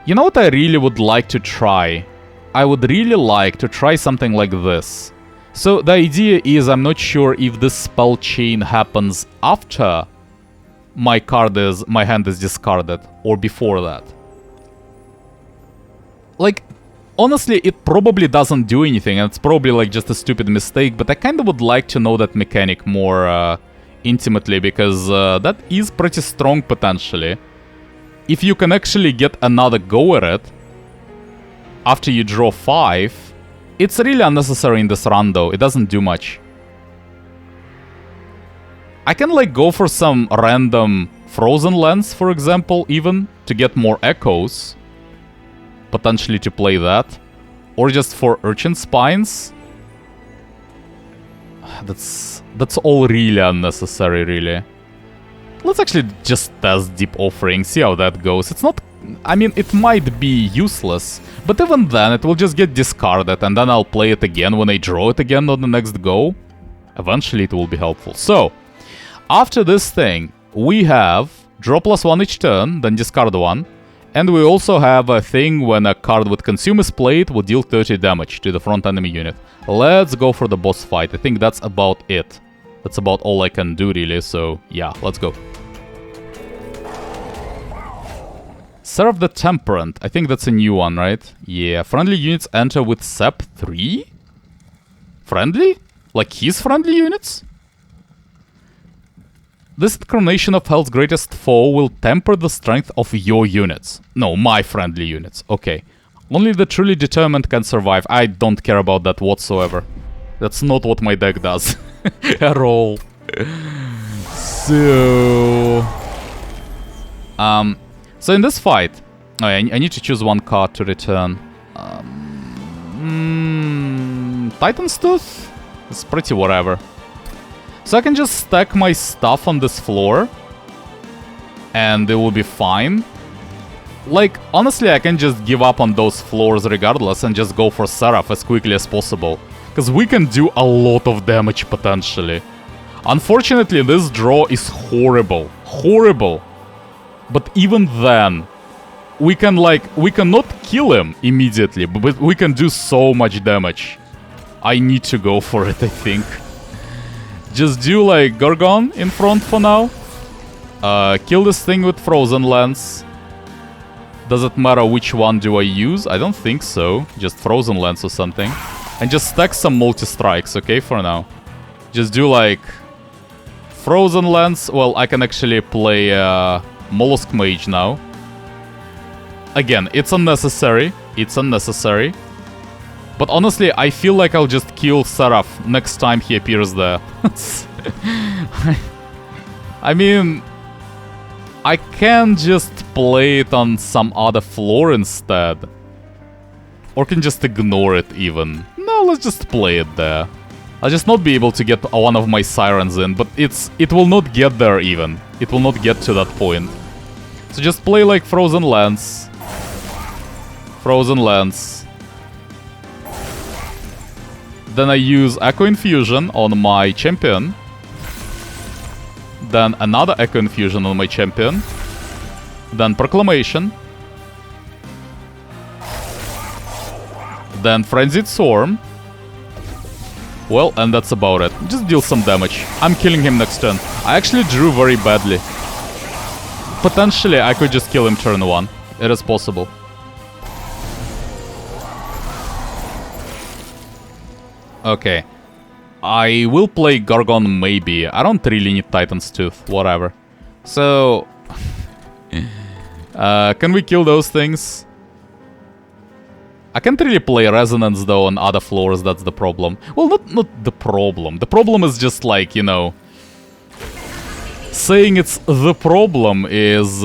You know what I really would like to try? I would really like to try something like this. So the idea is, I'm not sure if this spell chain happens after my hand is discarded or before that. Like, honestly, it probably doesn't do anything, and it's probably like just a stupid mistake, but I kind of would like to know that mechanic more intimately, because that is pretty strong potentially. If you can actually get another go at it after you draw 5, it's really unnecessary in this run though, it doesn't do much. I can like go for some random Frozen Lens, for example, even, to get more echoes. Potentially to play that. Or just for Urchin Spines. That's all really unnecessary, really. Let's actually just test Deep Offering, see how that goes. It's not... I mean, it might be useless, but even then it will just get discarded, and then I'll play it again when I draw it again on the next go. Eventually it will be helpful. So, after this thing, we have draw +1 each turn, then discard 1. And we also have a thing when a card with Consume is played will deal 30 damage to the front enemy unit. Let's go for the boss fight. I think that's about it. That's about all I can do, really, so yeah, let's go. Serve the Temperant. I think that's a new one, right? Yeah, friendly units enter with SEP 3? Friendly? Like his friendly units? This incarnation of Hell's greatest foe will temper the strength of your units. No, my friendly units. Okay. Only the truly determined can survive. I don't care about that whatsoever. That's not what my deck does. At all. So... So in this fight... Oh, I need to choose one card to return. Titan's Tooth? It's pretty whatever. So I can just stack my stuff on this floor. And it will be fine. Like, honestly, I can just give up on those floors regardless and just go for Seraph as quickly as possible. Because we can do a lot of damage potentially. Unfortunately, this draw is horrible. Horrible. But even then, we cannot kill him immediately, but we can do so much damage. I need to go for it, I think. Just do like Gorgon in front for now. Kill this thing with Frozen Lens. Does it matter which one do I use? I don't think so. Just Frozen Lens or something. And just stack some multi-strikes, okay, for now. Just do like Frozen Lance. Well, I can actually play Mollusk Mage now. Again, it's unnecessary. It's unnecessary. But honestly, I feel like I'll just kill Seraph next time he appears there. I mean, I can just play it on some other floor instead. Or can just ignore it even. No, let's just play it there. I'll just not be able to get one of my Sirens in, but it will not get there even. It will not get to that point. So just play like Frozen Lance. Frozen Lance. Then I use Echo Infusion on my champion. Then another Echo Infusion on my champion. Then Proclamation. Then Frenzied Swarm. Well, and that's about it. Just deal some damage. I'm killing him next turn. I actually drew very badly. Potentially, I could just kill him turn 1. It is possible. Okay. I will play Gargon maybe. I don't really need Titan's Tooth. Whatever. So... can we kill those things? I can't really play Resonance though on other floors, that's the problem. Well, not the problem. The problem is just like, you know... Saying it's the problem is...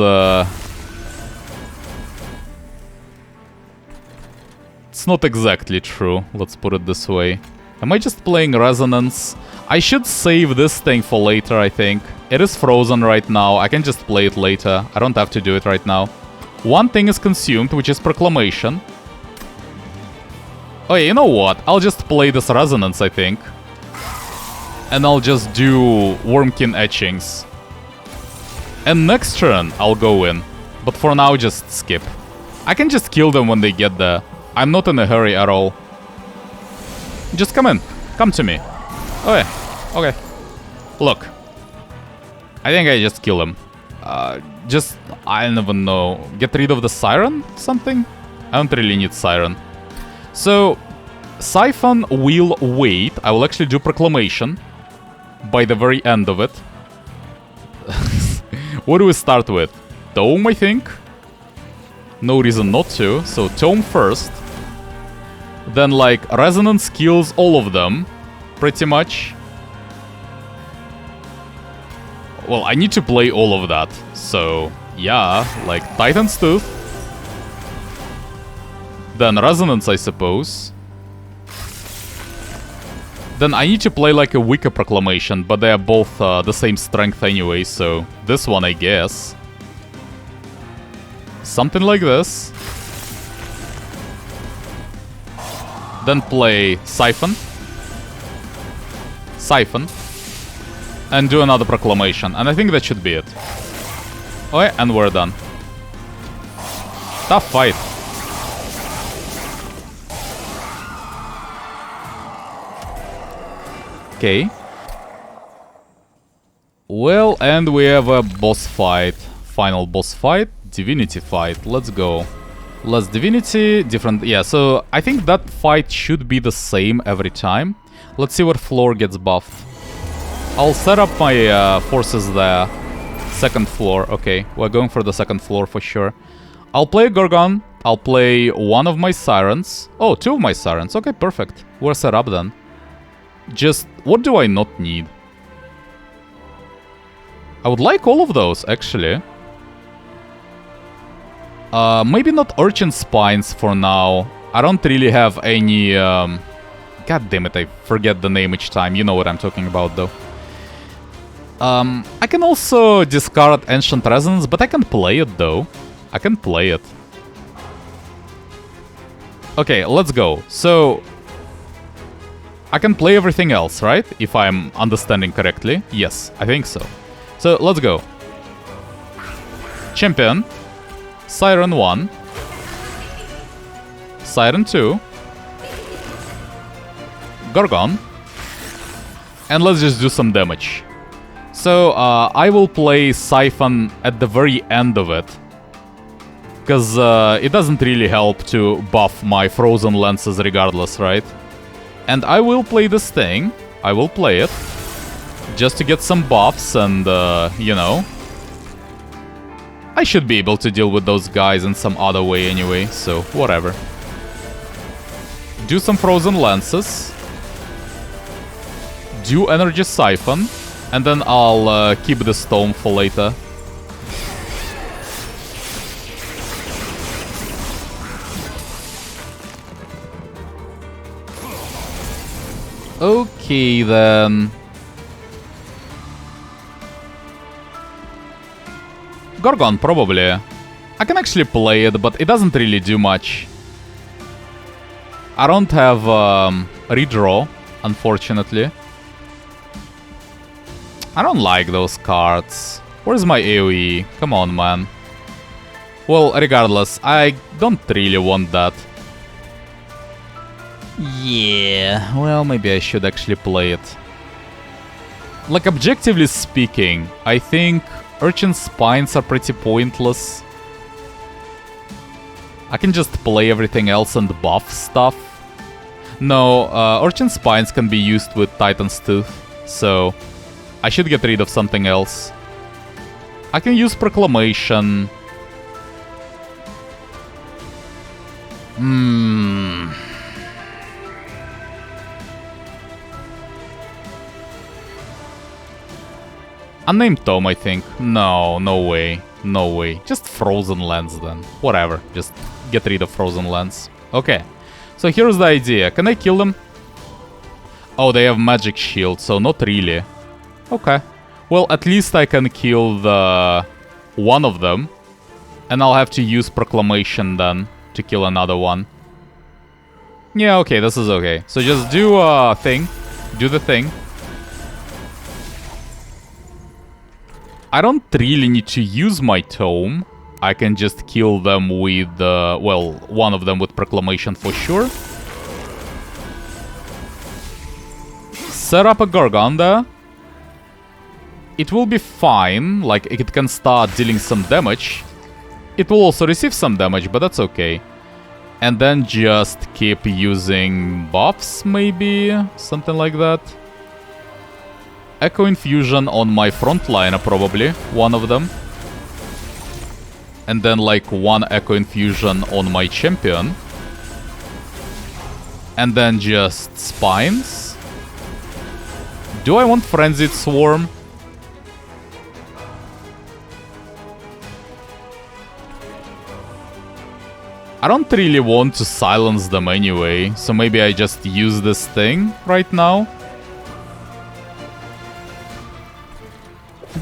It's not exactly true, let's put it this way. Am I just playing Resonance? I should save this thing for later, I think. It is frozen right now, I can just play it later. I don't have to do it right now. One thing is consumed, which is Proclamation. Oh yeah, you know what? I'll just play this Resonance, I think. And I'll just do Wurmkin Etchings. And next turn, I'll go in. But for now, just skip. I can just kill them when they get there. I'm not in a hurry at all. Just come in. Come to me. Okay. Okay. Look. I think I just kill him. Just, I don't even know. Get rid of the Siren? Something? I don't really need Siren. So, Siphon will wait. I will actually do Proclamation by the very end of it. What do we start with? Tome, I think? No reason not to. So, Tome first. Then, like, Resonance kills all of them, pretty much. Well, I need to play all of that. So, yeah, like, Titan's Tooth. Then Resonance, I suppose. Then I need to play like a weaker Proclamation, but they are both the same strength anyway, so this one, I guess. Something like this. Then play Siphon. Siphon. And do another Proclamation, and I think that should be it. Okay, and we're done. Tough fight. Okay. Well, and we have a boss fight. Final boss fight. Divinity fight. Let's go. Less Divinity, different... Yeah, so I think that fight should be the same every time. Let's see what floor gets buffed. I'll set up my forces there. Second floor. Okay, we're going for the second floor for sure. I'll play Gorgon. I'll play one of my Sirens. Oh, two of my Sirens. Okay, perfect. We're set up then. Just, what do I not need? I would like all of those, actually. Maybe not Urchin Spines for now. I don't really have any... God damn it, I forget the name each time. You know what I'm talking about, though. I can also discard Ancient Resonance, but I can play it, though. I can play it. Okay, let's go. So... I can play everything else, right? If I'm understanding correctly. Yes, I think so. So, let's go. Champion. Siren 1. Siren 2. Gorgon. And let's just do some damage. So, I will play Siphon at the very end of it. Because it doesn't really help to buff my Frozen Lances regardless, right? And I will play this thing. I will play it. just to get some buffs and, you know, I should be able to deal with those guys in some other way anyway, so whatever. Do some Frozen Lances. Do Energy Siphon. And then I'll keep the Stone for later. Okay, then. Gorgon, probably. I can actually play it, but it doesn't really do much. I don't have redraw, unfortunately. I don't like those cards. Where's my AoE? Come on, man. Well, regardless, I don't really want that. Yeah, well, maybe I should actually play it. Like, objectively speaking, I think Urchin Spines are pretty pointless. I can just play everything else and buff stuff. No, Urchin Spines can be used with Titan's Tooth, so I should get rid of something else. I can use Proclamation. Unnamed Tome, I think. No, no way. No way. Just Frozen Lands then. Whatever. Just get rid of Frozen Lands. Okay. So here's the idea. Can I kill them? Oh, they have Magic Shield, so not really. Okay. Well, at least I can kill the one of them. And I'll have to use Proclamation then to kill another one. Yeah, okay, this is okay. So just do a thing. Do the thing. I don't really need to use my Tome. I can just kill them with, well, one of them with Proclamation for sure. Set up a Garganda. It will be fine, like, it can start dealing some damage. It will also receive some damage, but that's okay. And then just keep using buffs, maybe? Something like that. Echo Infusion on my frontliner, probably. One of them. And then, like, one Echo Infusion on my champion. And then just Spines. Do I want Frenzied Swarm? I don't really want to silence them anyway, so maybe I just use this thing right now.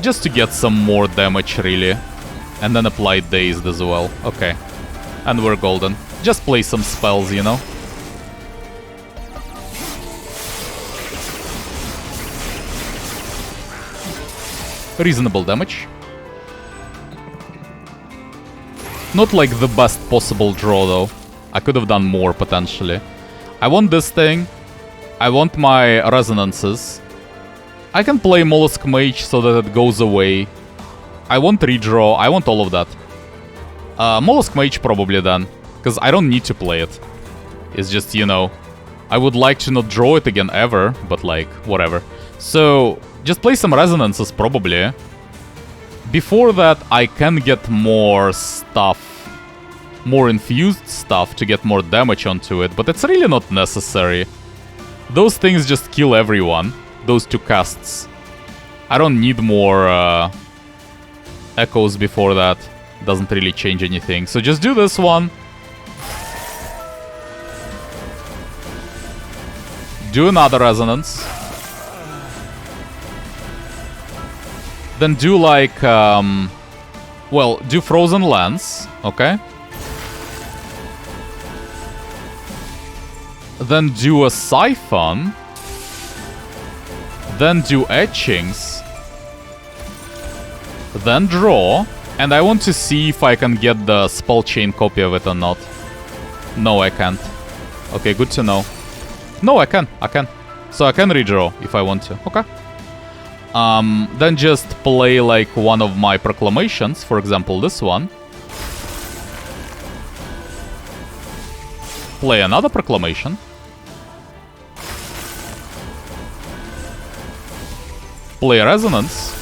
Just to get some more damage, really. And then apply Dazed as well. Okay. And we're golden. Just play some spells, you know? Reasonable damage. Not like the best possible draw, though. I could have done more, potentially. I want this thing. I want my resonances. I can play Mollusk Mage so that it goes away. I want redraw. I want all of that. Mollusk Mage probably then. Because I don't need to play it. It's just, you know... I would like to not draw it again ever. But like, whatever. So, just play some resonances probably. Before that, I can get more stuff. More infused stuff to get more damage onto it. But it's really not necessary. Those things just kill everyone. Those two casts. I don't need more echoes before that. Doesn't really change anything. So just do this one. Do another resonance. Then do like, well, do Frozen Lance, okay? Then do a Siphon. Then do Etchings. Then draw. And I want to see if I can get the Spell Chain copy of it or not. No, I can't. Okay, good to know. No, I can. I can. So I can redraw if I want to. Okay. Then just play like one of my proclamations. For example, this one. Play another proclamation. Play Resonance.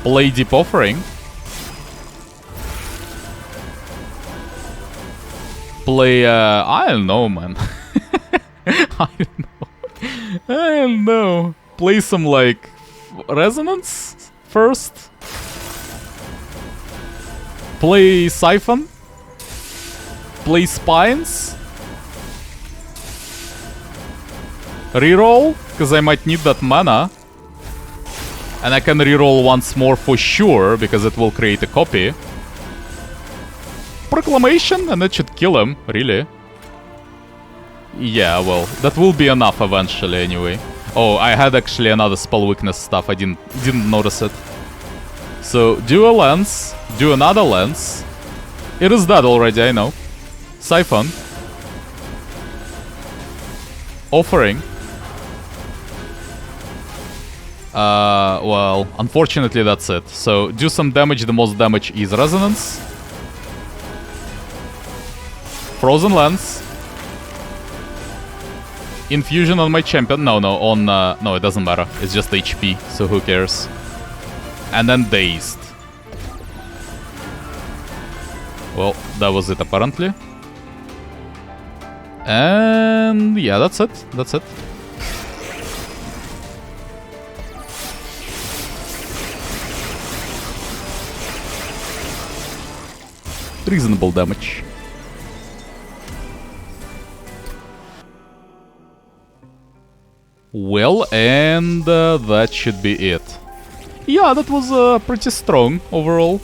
Play Deep Offering. Play, I don't know, man. I don't know. Play some, like, Resonance first. Play Siphon. Play Spines. Reroll, because I might need that mana. And I can reroll once more for sure, because it will create a copy. Proclamation, and that should kill him, really. Yeah, well, that will be enough eventually anyway. Oh, I had actually another spell weakness stuff, I didn't notice it. So, do a lens, do another lens. It is dead already, I know. Siphon. Offering. Well, unfortunately that's it. So, do some damage, the most damage is Resonance. Frozen Lens. Infusion on my champion. No, it doesn't matter. It's just HP, so who cares? And then Dazed. Well, that was it apparently. And yeah, that's it. That's it. Reasonable damage. Well, and that should be it. Yeah, that was pretty strong overall.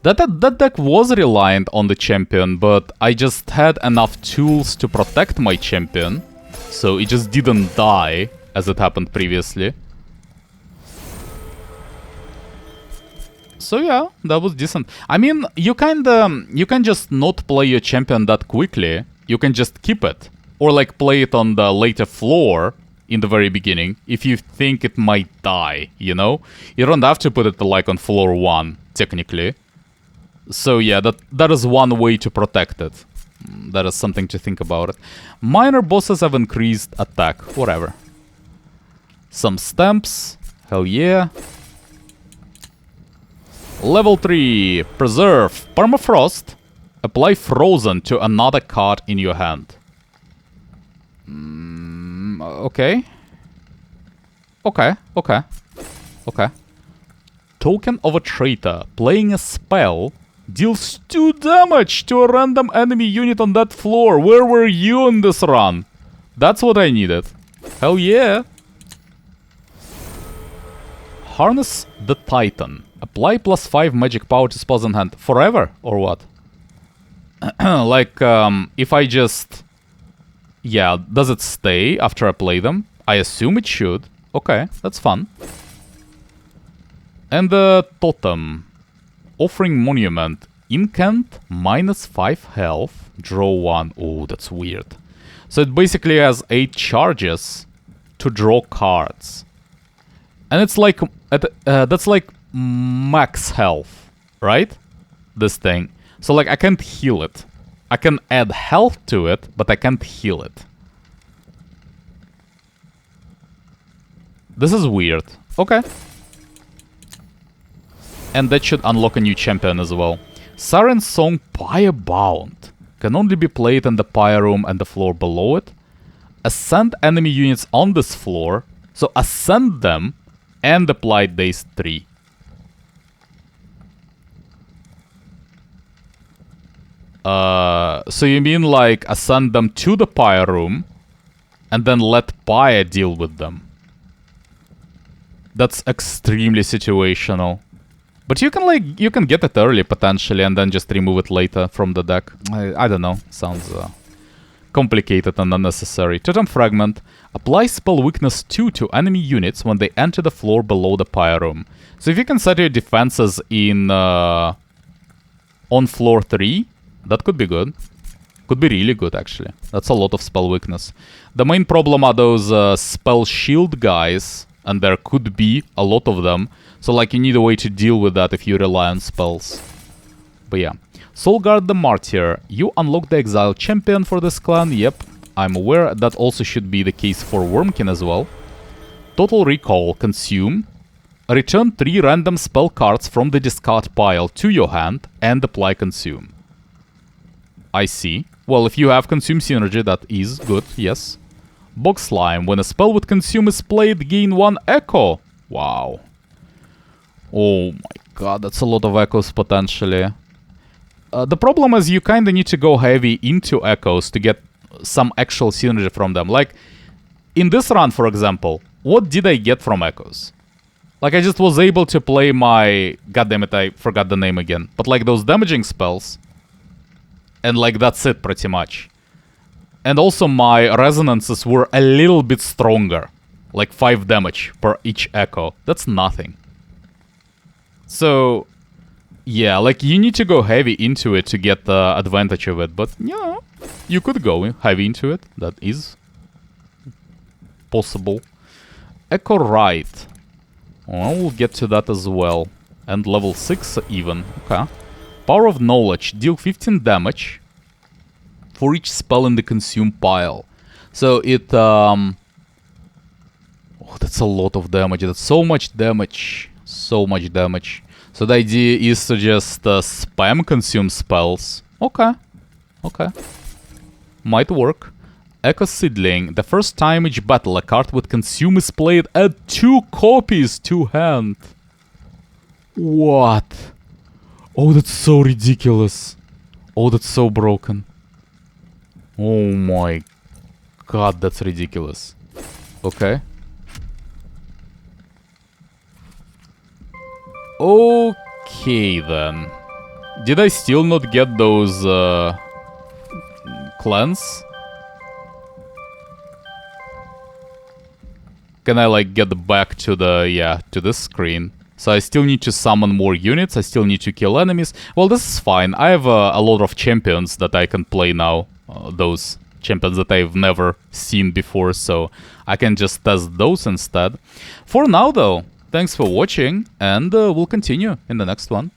That deck was reliant on the champion, but I just had enough tools to protect my champion, so it just didn't die, as it happened previously. So yeah, that was decent. I mean, you can just not play your champion that quickly. You can just keep it. Or like play it on the later floor in the very beginning if you think it might die, you know? You don't have to put it like on floor 1, technically. So yeah, that is one way to protect it. That is something to think about it. Minor bosses have increased attack, whatever. Some stamps, hell yeah. Level 3, Preserve, Permafrost. Apply Frozen to another card in your hand. Okay. Okay. Token of a Traitor. Playing a spell deals 2 damage to a random enemy unit on that floor. Where were you in this run? That's what I needed. Hell yeah. Harness the Titan. Apply +5 magic power to spells in hand. Forever? Or what? Like, if I just... Yeah, does it stay after I play them? I assume it should. Okay, that's fun. And the Totem. Offering Monument. Incant, -5 health. Draw 1. Oh, that's weird. So it basically has 8 charges to draw cards. And it's like... that's like max health, right? This thing. So like I can't heal it. I can add health to it, but I can't heal it. This is weird. Okay. And that should unlock a new champion as well. Siren Song Firebound. Can only be played in the Pyre Room and the floor below it. Ascend enemy units on this floor. So ascend them and apply Daze 3. So you mean like ascend them to the Pyre Room and then let Pyre deal with them. That's extremely situational. But you can get it early potentially and then just remove it later from the deck. I don't know. Sounds complicated and unnecessary. Totem Fragment. Apply spell weakness 2 to enemy units when they enter the floor below the Pyre Room. So if you can set your defenses in on floor 3, that could be good. Could be really good, actually. That's a lot of spell weakness. The main problem are those spell shield guys, and there could be a lot of them. So, like, you need a way to deal with that if you rely on spells. But yeah. Soulguard the Martyr. You unlock the exiled champion for this clan. Yep, I'm aware that also should be the case for Wurmkin as well. Total Recall, consume. Return 3 random spell cards from the discard pile to your hand and apply consume. I see. Well, if you have consume synergy, that is good, yes. Bog Slime. When a spell with consume is played, gain 1 echo. Wow. Oh my god, that's a lot of echoes potentially. The problem is you kinda need to go heavy into echoes to get some actual synergy from them. Like, in this run, for example, what did I get from echoes? Like, I just was able to play my... Goddammit, I forgot the name again. But like those damaging spells. And like, that's it pretty much. And also my resonances were a little bit stronger. Like 5 damage per each echo. That's nothing. So... yeah, like, you need to go heavy into it to get the advantage of it. But, yeah, you could go heavy into it. That is possible. Echo Right. Well, we'll get to that as well. And level 6 even. Okay. Power of Knowledge. Deal 15 damage for each spell in the consume pile. So it... oh, that's a lot of damage. That's so much damage. So much damage. So the idea is to just spam consume spells. Okay. Okay. Might work. Echo Seedling. The first time each battle a card with consume is played, add 2 copies to hand. What? Oh, that's so ridiculous. Oh, that's so broken. Oh my god, that's ridiculous. Okay. Okay, then. Did I still not get those clans? Can I, like, get back to the, yeah, to this screen? So I still need to summon more units, I still need to kill enemies. Well, this is fine. I have a lot of champions that I can play now. Those champions that I've never seen before, so I can just test those instead. For now, though, thanks for watching, and we'll continue in the next one.